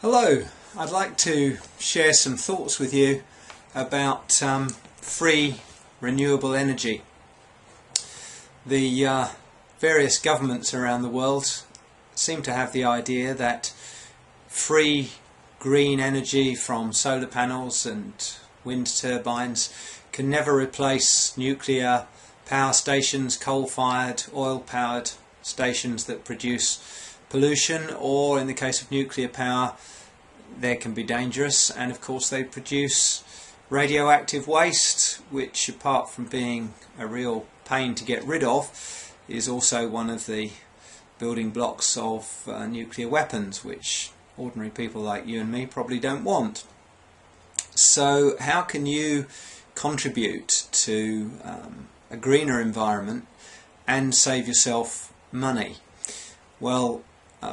Hello, I'd like to share some thoughts with you about free renewable energy. The various governments around the world seem to have the idea that free green energy from solar panels and wind turbines can never replace nuclear power stations, coal-fired, oil-powered stations that produce pollution, or in the case of nuclear power, they can be dangerous, and of course they produce radioactive waste, which apart from being a real pain to get rid of, is also one of the building blocks of nuclear weapons, which ordinary people like you and me probably don't want. So how can you contribute to a greener environment and save yourself money? Well,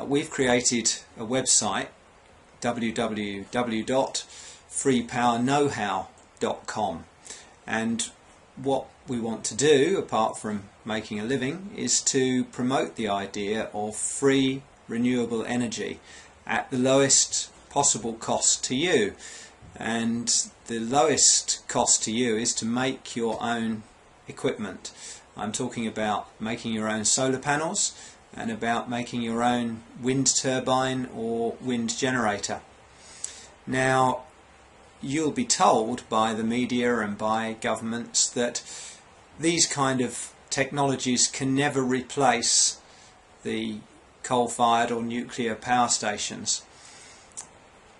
we've created a website, www.freepowerknowhow.com, and what we want to do, apart from making a living, is to promote the idea of free renewable energy at the lowest possible cost to you. And the lowest cost to you is to make your own equipment. I'm talking about making your own solar panels and about making your own wind turbine or wind generator. Now, you'll be told by the media and by governments that these kind of technologies can never replace the coal-fired or nuclear power stations.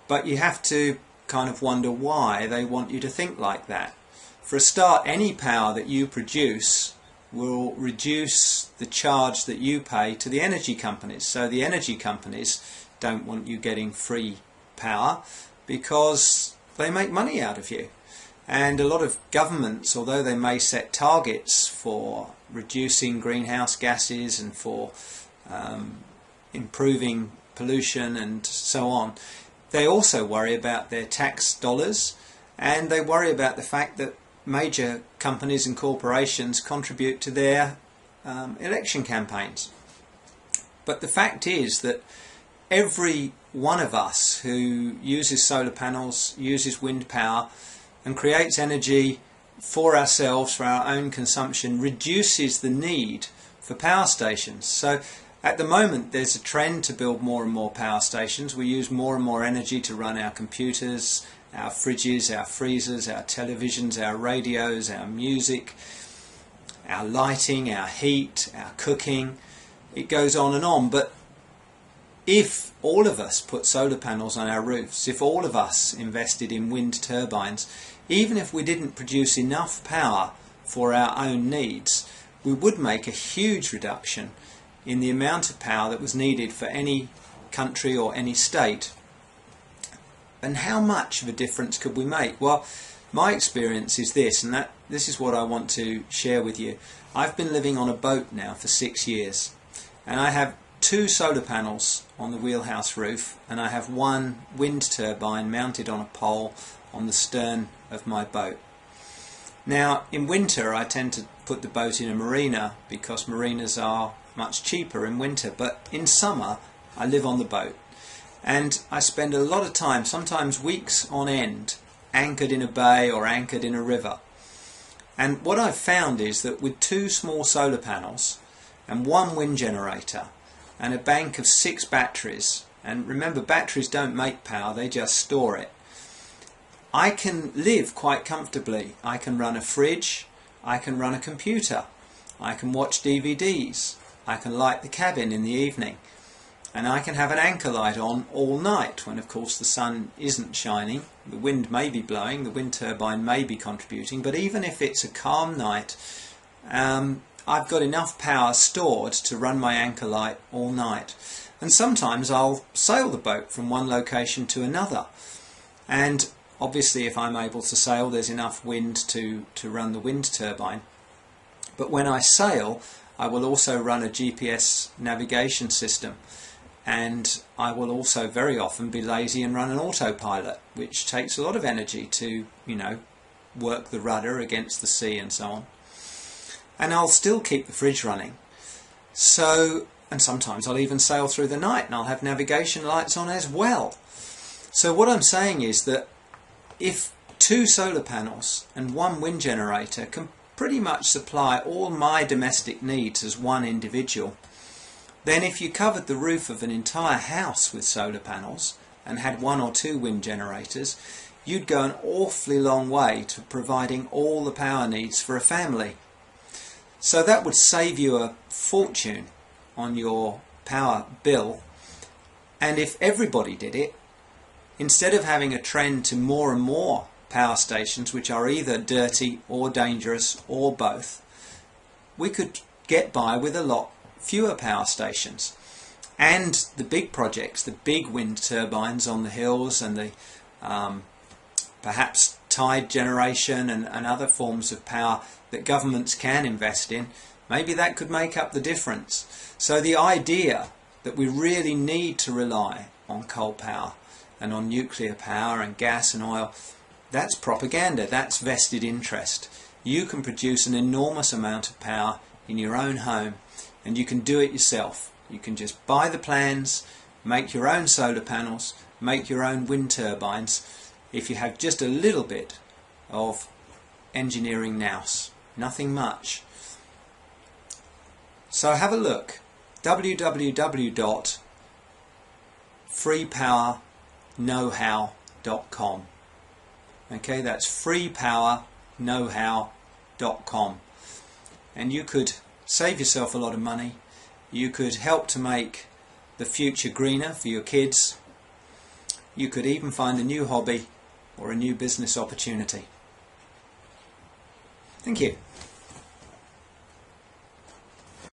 But you have to kind of wonder why they want you to think like that. For a start, any power that you produce will reduce the charge that you pay to the energy companies. So the energy companies don't want you getting free power because they make money out of you. And a lot of governments, although they may set targets for reducing greenhouse gases and for improving pollution and so on, they also worry about their tax dollars, and they worry about the fact that major companies and corporations contribute to their election campaigns. But the fact is that every one of us who uses solar panels, uses wind power and creates energy for ourselves, for our own consumption, reduces the need for power stations. So at the moment there's a trend to build more and more power stations. We use more and more energy to run our computers, our fridges, our freezers, our televisions, our radios, our music, our lighting, our heat, our cooking. It goes on and on. But if all of us put solar panels on our roofs, if all of us invested in wind turbines, even if we didn't produce enough power for our own needs, we would make a huge reduction in the amount of power that was needed for any country or any state. And how much of a difference could we make? Well, my experience is this, and this is what I want to share with you. I've been living on a boat now for 6 years, and I have 2 solar panels on the wheelhouse roof, and I have 1 wind turbine mounted on a pole on the stern of my boat. Now, in winter I tend to put the boat in a marina because marinas are much cheaper in winter, but in summer I live on the boat. And I spend a lot of time, sometimes weeks on end, anchored in a bay or anchored in a river. And what I've found is that with 2 small solar panels and 1 wind generator and a bank of 6 batteries, and remember, batteries don't make power, they just store it, I can live quite comfortably. I can run a fridge, I can run a computer, I can watch DVDs, I can light the cabin in the evening, and I can have an anchor light on all night when of course the sun isn't shining, the wind may be blowing, the wind turbine may be contributing, but even if it's a calm night, I've got enough power stored to run my anchor light all night. And sometimes I'll sail the boat from one location to another, and obviously if I'm able to sail there's enough wind to run the wind turbine. But when I sail I will also run a GPS navigation system, and I will also very often be lazy and run an autopilot, which takes a lot of energy to, work the rudder against the sea and so on. And I'll still keep the fridge running. So, and sometimes I'll even sail through the night and I'll have navigation lights on as well. So what I'm saying is that if 2 solar panels and 1 wind generator can pretty much supply all my domestic needs as one individual, then if you covered the roof of an entire house with solar panels and had 1 or 2 wind generators, you'd go an awfully long way to providing all the power needs for a family. So that would save you a fortune on your power bill, and if everybody did it, instead of having a trend to more and more power stations which are either dirty or dangerous or both, we could get by with a lot fewer power stations. And the big projects, the big wind turbines on the hills and the perhaps tide generation and other forms of power that governments can invest in, maybe that could make up the difference. So the idea that we really need to rely on coal power and on nuclear power and gas and oil, that's propaganda, that's vested interest. You can produce an enormous amount of power in your own home, and you can do it yourself. You can just buy the plans, make your own solar panels, make your own wind turbines, if you have just a little bit of engineering nous, nothing much. So have a look, www.freepowerknowhow.com. Okay, that's freepowerknowhow.com, and you could save yourself a lot of money. You could help to make the future greener for your kids. You could even find a new hobby or a new business opportunity. Thank you.